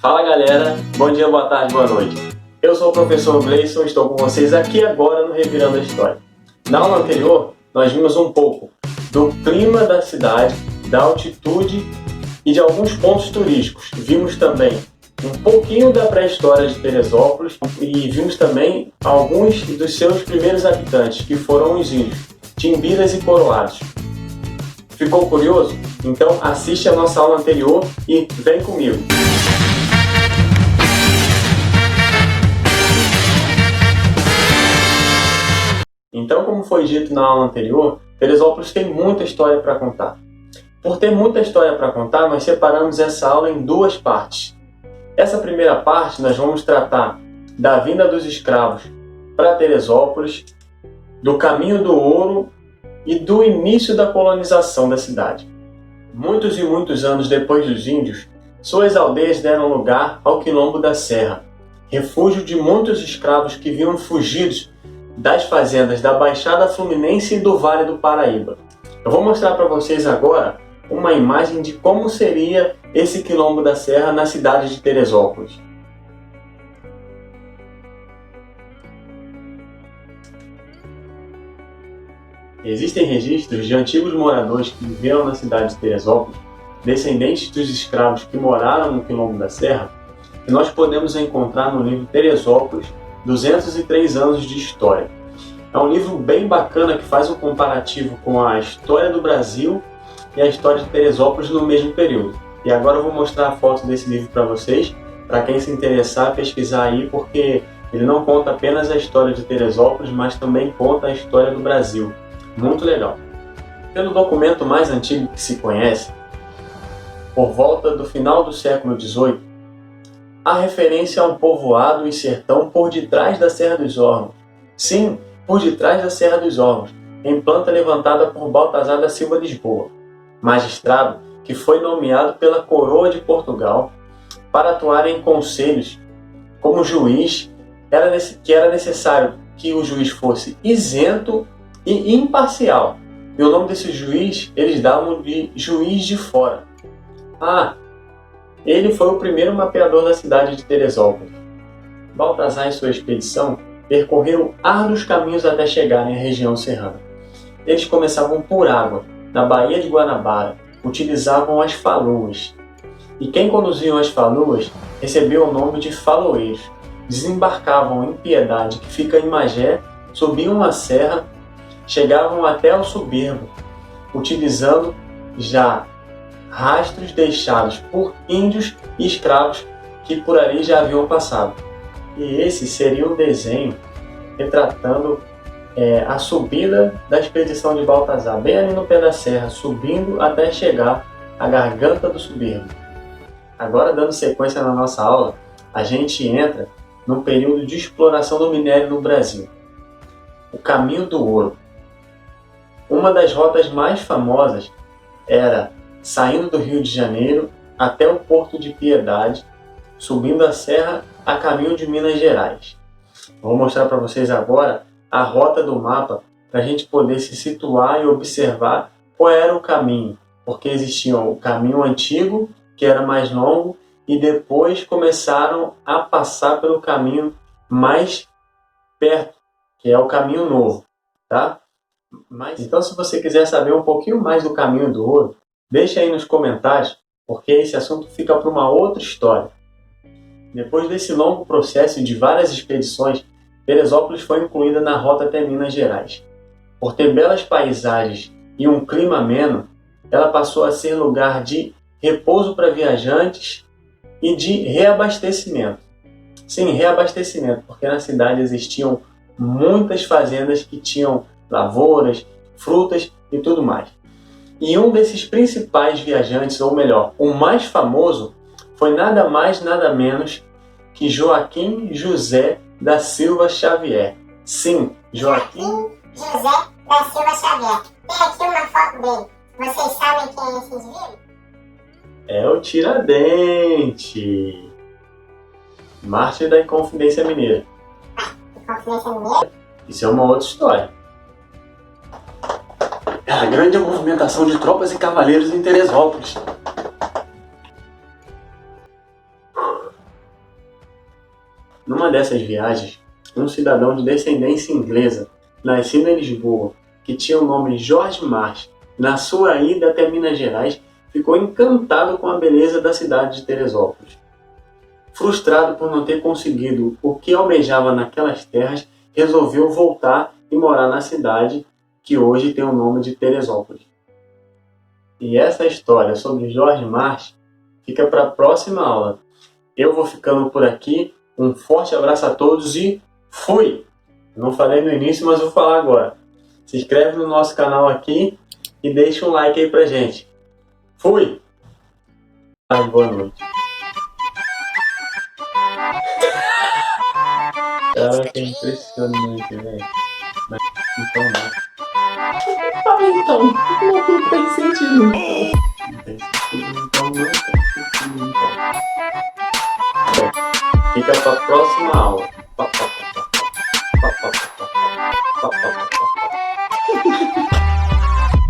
Fala galera, bom dia, boa tarde, boa noite. Eu sou o professor Gleison e estou com vocês aqui agora no Revirando a História. Na aula anterior, nós vimos um pouco do clima da cidade, da altitude e de alguns pontos turísticos. Vimos também um pouquinho da pré-história de Teresópolis e vimos também alguns dos seus primeiros habitantes, que foram os índios, Timbiras e Coroados. Ficou curioso? Então assiste a nossa aula anterior e vem comigo! Então, como foi dito na aula anterior, Teresópolis tem muita história para contar. Por ter muita história para contar, nós separamos essa aula em duas partes. Essa primeira parte nós vamos tratar da vinda dos escravos para Teresópolis, do caminho do ouro e do início da colonização da cidade. Muitos e muitos anos depois dos índios, suas aldeias deram lugar ao Quilombo da Serra, refúgio de muitos escravos que vinham fugidos das fazendas da Baixada Fluminense e do Vale do Paraíba. Eu vou mostrar para vocês agora uma imagem de como seria esse Quilombo da Serra na cidade de Teresópolis. Existem registros de antigos moradores que viveram na cidade de Teresópolis, descendentes dos escravos que moraram no Quilombo da Serra, que nós podemos encontrar no livro Teresópolis, 203 anos de história. É um livro bem bacana que faz um comparativo com a história do Brasil e a história de Teresópolis no mesmo período. E agora eu vou mostrar a foto desse livro para vocês, para quem se interessar pesquisar aí, porque ele não conta apenas a história de Teresópolis, mas também conta a história do Brasil. Muito legal. Pelo documento mais antigo que se conhece, por volta do final do século XVIII, há referência a um povoado e sertão por detrás da Serra dos Órgãos. Sim, por detrás da Serra dos Órgãos, em planta levantada por Baltazar da Silva Lisboa, magistrado que foi nomeado pela Coroa de Portugal para atuar em conselhos como juiz, que era necessário que o juiz fosse isento e imparcial. E o nome desse juiz eles davam de Juiz de Fora. Ele foi o primeiro mapeador da cidade de Teresópolis. Baltazar e sua expedição percorreram árduos caminhos até chegarem à região serrana. Eles começavam por água, na Baía de Guanabara, utilizavam as faluas. E quem conduziam as faluas recebeu o nome de faloeiros. Desembarcavam em Piedade, que fica em Magé, subiam a serra, chegavam até o Soberbo, utilizando já rastros deixados por índios e escravos que por ali já haviam passado. E esse seria um desenho retratando a subida da expedição de Baltazar, bem ali no pé da serra, subindo até chegar à garganta do Soberbo. Agora, dando sequência na nossa aula, a gente entra no período de exploração do minério no Brasil. O caminho do ouro. Uma das rotas mais famosas era saindo do Rio de Janeiro até o Porto de Piedade, subindo a serra a caminho de Minas Gerais. Vou mostrar para vocês agora a rota do mapa para a gente poder se situar e observar qual era o caminho, porque existia o caminho antigo, que era mais longo, e depois começaram a passar pelo caminho mais perto, que é o caminho novo, tá? Então, se você quiser saber um pouquinho mais do caminho do ouro, deixa aí nos comentários, porque esse assunto fica para uma outra história. Depois desse longo processo de várias expedições, Teresópolis foi incluída na rota até Minas Gerais. Por ter belas paisagens e um clima ameno, ela passou a ser lugar de repouso para viajantes e de reabastecimento. Sim, reabastecimento, porque na cidade existiam muitas fazendas que tinham lavouras, frutas e tudo mais. E um desses principais viajantes, ou melhor, o mais famoso, foi nada mais nada menos que Joaquim José da Silva Xavier. Sim, Joaquim José da Silva Xavier. Tem aqui uma foto dele. Vocês sabem quem é esse indivíduo? É o Tiradentes, mártir da Inconfidência Mineira. Inconfidência Mineira? Isso é uma outra história. Era a grande movimentação de tropas e cavaleiros em Teresópolis. Numa dessas viagens, um cidadão de descendência inglesa, nascido em Lisboa, que tinha o nome Jorge March, na sua ida até Minas Gerais, ficou encantado com a beleza da cidade de Teresópolis. Frustrado por não ter conseguido o que almejava naquelas terras, resolveu voltar e morar na cidade que hoje tem o nome de Teresópolis. E essa história sobre Jorge March fica para a próxima aula. Eu vou ficando por aqui. Um forte abraço a todos e fui! Não falei no início, mas vou falar agora. Se inscreve no nosso canal aqui e deixa um like aí pra gente. Fui! Ai, boa noite. Cara, que impressionante, velho. Mas então não. Ah, então. Não tem sentido, então. Não tem sentido, então não tem sentido, então. Fica pra próxima aula.